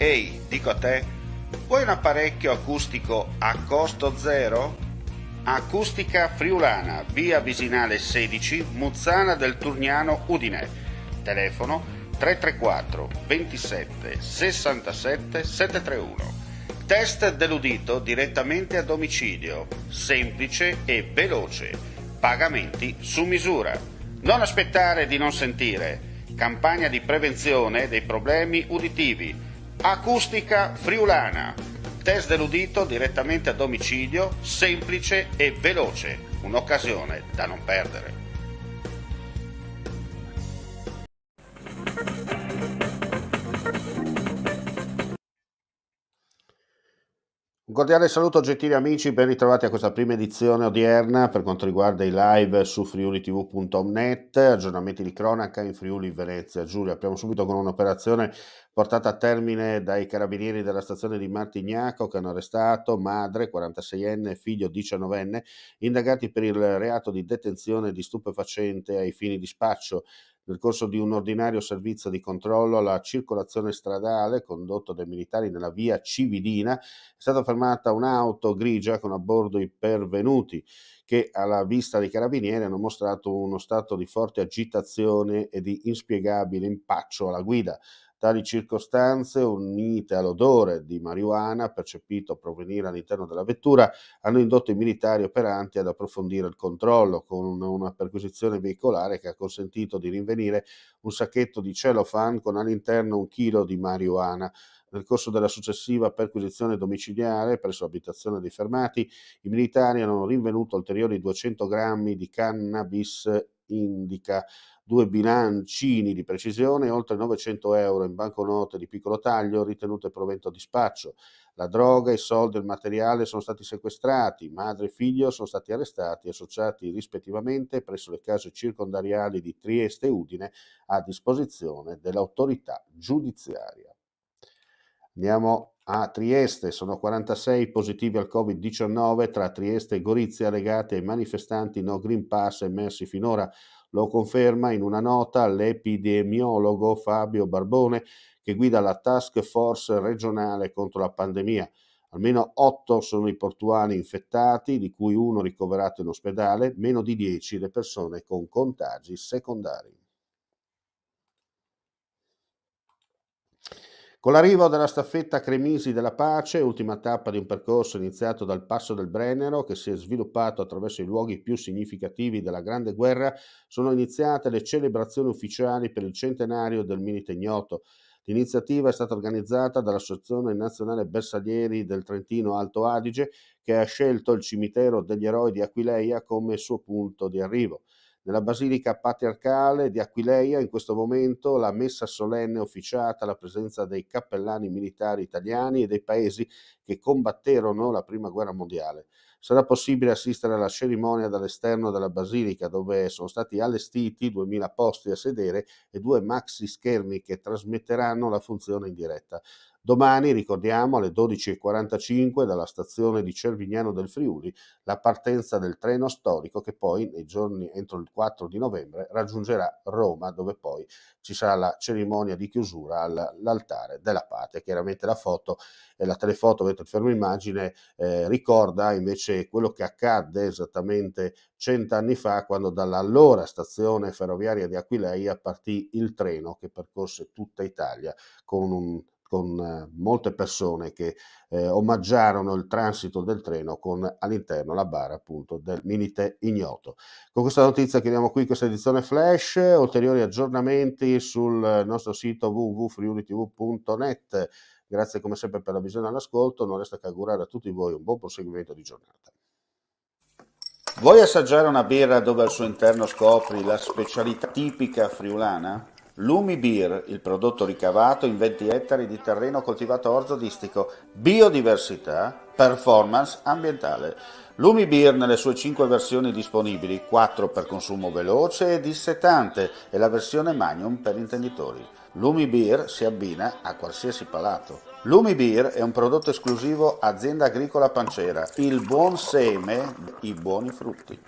Ehi, dico a te, vuoi un apparecchio acustico a costo zero? Acustica Friulana, via Visinale 16, Muzzana del Turniano, Udine. Telefono 334 27 67 731. Test dell'udito direttamente a domicilio, semplice e veloce. Pagamenti su misura. Non aspettare di non sentire. Campagna di prevenzione dei problemi uditivi. Acustica Friulana. Test dell'udito direttamente a domicilio, semplice e veloce. Un'occasione da non perdere. Un cordiale saluto gentili amici, ben ritrovati a questa prima edizione odierna per quanto riguarda i live su friulitv.net, aggiornamenti di cronaca in Friuli, Venezia, Giulia. Apriamo subito con un'operazione portata a termine dai carabinieri della stazione di Martignaco che hanno arrestato madre, 46enne, figlio 19enne, indagati per il reato di detenzione di stupefacente ai fini di spaccio. Nel corso di un ordinario servizio di controllo alla circolazione stradale condotto dai militari nella via Cividina è stata fermata un'auto grigia con a bordo i pervenuti che alla vista dei carabinieri hanno mostrato uno stato di forte agitazione e di inspiegabile impaccio alla guida. Tali circostanze, unite all'odore di marijuana percepito provenire all'interno della vettura, hanno indotto i militari operanti ad approfondire il controllo con una perquisizione veicolare che ha consentito di rinvenire un sacchetto di cellophane con all'interno 1 chilo di marijuana. Nel corso della successiva perquisizione domiciliare presso l'abitazione dei fermati, i militari hanno rinvenuto ulteriori 200 grammi di cannabis indica, 2 bilancini di precisione e oltre 900 euro in banconote di piccolo taglio ritenute provento di spaccio. La droga, i soldi e il materiale sono stati sequestrati, madre e figlio sono stati arrestati e associati rispettivamente presso le case circondariali di Trieste e Udine a disposizione dell'autorità giudiziaria. Andiamo a Trieste, sono 46 positivi al Covid-19 tra Trieste e Gorizia legati ai manifestanti no Green Pass emersi finora. Lo conferma in una nota l'epidemiologo Fabio Barbone che guida la task force regionale contro la pandemia. Almeno 8 sono i portuali infettati, di cui 1 ricoverato in ospedale, meno di 10 le persone con contagi secondari. Con l'arrivo della staffetta Cremisi della Pace, ultima tappa di un percorso iniziato dal Passo del Brennero che si è sviluppato attraverso i luoghi più significativi della Grande Guerra, sono iniziate le celebrazioni ufficiali per il centenario del Milite Ignoto. L'iniziativa è stata organizzata dall'Associazione Nazionale Bersaglieri del Trentino Alto Adige che ha scelto il cimitero degli eroi di Aquileia come suo punto di arrivo. Nella Basilica Patriarcale di Aquileia in questo momento la messa solenne è officiata alla presenza dei cappellani militari italiani e dei paesi che combatterono la Prima Guerra Mondiale. Sarà possibile assistere alla cerimonia dall'esterno della Basilica dove sono stati allestiti 2000 posti a sedere e 2 maxi schermi che trasmetteranno la funzione in diretta. Domani, ricordiamo, alle 12:45 dalla stazione di Cervignano del Friuli, la partenza del treno storico che poi nei giorni entro il 4 di novembre raggiungerà Roma, dove poi ci sarà la cerimonia di chiusura all'altare della patria. Chiaramente la foto e la telefoto, vedete il fermo immagine, ricorda invece quello che accadde esattamente 100 anni fa quando dall'allora stazione ferroviaria di Aquileia partì il treno che percorse tutta Italia con molte persone che omaggiarono il transito del treno con all'interno la bara appunto del Milite Ignoto. Con questa notizia chiudiamo qui questa edizione flash, ulteriori aggiornamenti sul nostro sito www.friulitv.net. Grazie come sempre per la visione e l'ascolto, non resta che augurare a tutti voi un buon proseguimento di giornata. Vuoi assaggiare una birra dove al suo interno scopri la specialità tipica friulana? Lumi Beer, il prodotto ricavato in 20 ettari di terreno coltivato orzodistico, biodiversità, performance ambientale. Lumi Beer nelle sue 5 versioni disponibili, 4 per consumo veloce e dissetante e la versione Magnum per intenditori. Lumi Beer si abbina a qualsiasi palato. Lumi Beer è un prodotto esclusivo Azienda Agricola Pancera, il buon seme, i buoni frutti.